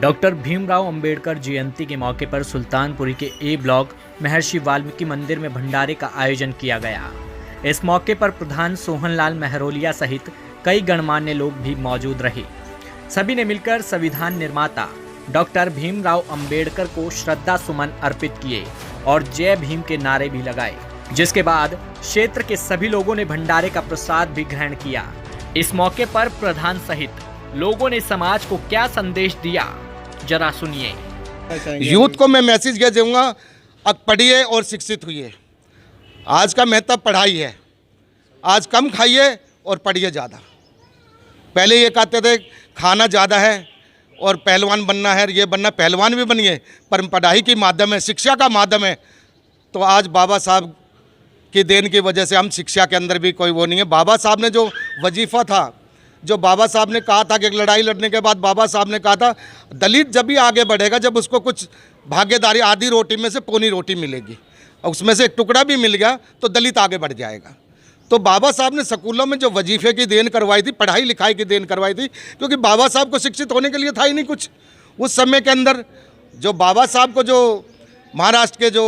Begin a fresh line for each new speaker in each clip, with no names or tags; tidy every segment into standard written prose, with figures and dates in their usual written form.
Doctor Bhimrao Ambedkar Jayanti के मौके पर सुल्तानपुरी के ए ब्लॉक महर्षि वाल्मीकि मंदिर में भंडारे का आयोजन किया गया। इस मौके पर प्रधान सोहनलाल महरोलिया सहित कई गणमान्य लोग भी मौजूद रहे। सभी ने मिलकर संविधान निर्माता डॉक्टर भीमराव अंबेडकर को श्रद्धा सुमन अर्पित किए और जय भीम के नारे भी लगाए, जिसके बाद क्षेत्र के सभी लोगों ने भंडारे का प्रसाद भी ग्रहण किया। इस मौके पर प्रधान सहित लोगों ने समाज को क्या संदेश दिया, जरा सुनिए।
यूथ को मैं मैसेज ये दूंगा, अब पढ़िए और शिक्षित हुइए। आज का महत्व पढ़ाई है। आज कम खाइए और पढ़िए ज़्यादा। पहले ये कहते थे खाना ज़्यादा है और पहलवान बनना है, ये बनना, पहलवान भी बनिए, पर पढ़ाई की माध्यम है, शिक्षा का माध्यम है। तो आज बाबा साहब की देन की वजह से हम शिक्षा के अंदर भी कोई वो नहीं है। बाबा साहब ने जो वजीफ़ा था, जो बाबा साहब ने कहा था कि एक लड़ाई लड़ने के बाद बाबा साहब ने कहा था दलित जब भी आगे बढ़ेगा जब उसको कुछ भागीदारी, आधी रोटी में से पौनी रोटी मिलेगी और उसमें से एक टुकड़ा भी मिल गया तो दलित आगे बढ़ जाएगा। तो बाबा साहब ने स्कूलों में जो वजीफे की देन करवाई थी, पढ़ाई लिखाई की देन करवाई थी, क्योंकि बाबा साहब को शिक्षित होने के लिए था ही नहीं कुछ उस समय के अंदर। जो बाबा साहब को जो महाराष्ट्र के जो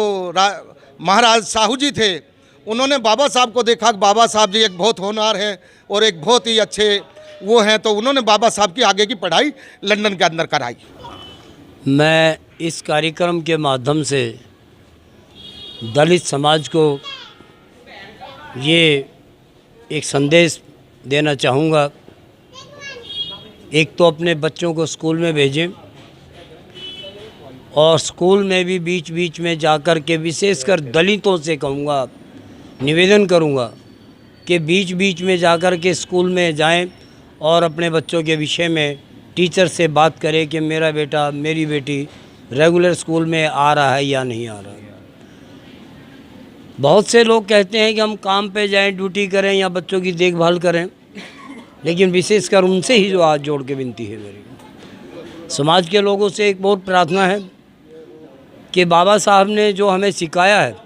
महाराज साहू जी थे, उन्होंने बाबा साहब को देखा कि बाबा साहब जी एक बहुत होनहार है और एक बहुत ही अच्छे वो हैं, तो उन्होंने बाबा साहब की आगे की पढ़ाई लंदन के अंदर कराई।
मैं इस कार्यक्रम के माध्यम से दलित समाज को ये एक संदेश देना चाहूँगा। एक तो अपने बच्चों को स्कूल में भेजें और स्कूल में भी बीच बीच में जाकर के विशेषकर दलितों से कहूँगा, निवेदन करूँगा कि बीच बीच में जाकर के स्कूल में जाएं और अपने बच्चों के विषय में टीचर से बात करें कि मेरा बेटा, मेरी बेटी रेगुलर स्कूल में आ रहा है या नहीं आ रहा है। बहुत से लोग कहते हैं कि हम काम पे जाएं, ड्यूटी करें या बच्चों की देखभाल करें, लेकिन विशेषकर उनसे ही जो हाथ जोड़ के विनती है मेरी, समाज के लोगों से एक बहुत प्रार्थना है कि बाबा साहब ने जो हमें सिखाया है,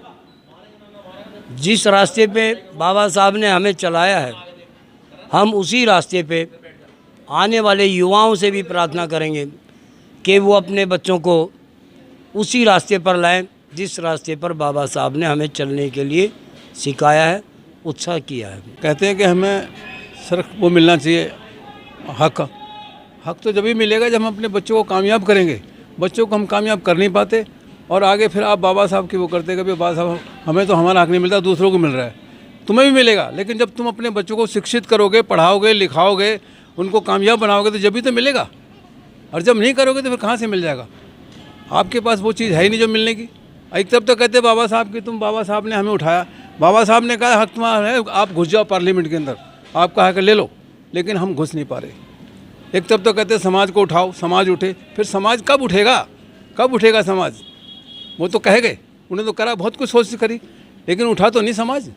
जिस रास्ते पे बाबा साहब ने हमें चलाया है, हम उसी रास्ते पे आने वाले युवाओं से भी प्रार्थना करेंगे कि वो अपने बच्चों को उसी रास्ते पर लाएं जिस रास्ते पर बाबा साहब ने हमें चलने के लिए सिखाया है, उत्साह किया है।
कहते हैं कि हमें सिर्फ वो मिलना चाहिए हक तो जब भी मिलेगा जब हम अपने बच्चों को कामयाब करेंगे। बच्चों को हम कामयाब कर नहीं पाते और आगे फिर आप बाबा साहब की वो करते कि बाबा साहब हमें तो हमारा हक नहीं मिलता, दूसरों को मिल रहा है। तुम्हें भी मिलेगा, लेकिन जब तुम अपने बच्चों को शिक्षित करोगे, पढ़ाओगे, लिखाओगे, उनको कामयाब बनाओगे तो जब भी तो मिलेगा। और जब नहीं करोगे तो फिर कहाँ से मिल जाएगा? आपके पास वो चीज़ है ही नहीं जो मिलने की। एक तब तो कहते बाबा साहब की, तुम बाबा साहब ने हमें उठाया, बाबा साहब ने कहा हक तुम्हारा है, आप घुस जाओ पार्लियामेंट के अंदर, आपका हक ले लो, लेकिन हम घुस नहीं पा रहे। एक तब तो कहते समाज को उठाओ, समाज उठे, फिर समाज कब उठेगा? कब उठेगा समाज? वो तो कह गए, उन्हें तो करा, बहुत कुछ सोच करी, लेकिन उठा तो नहीं समाज।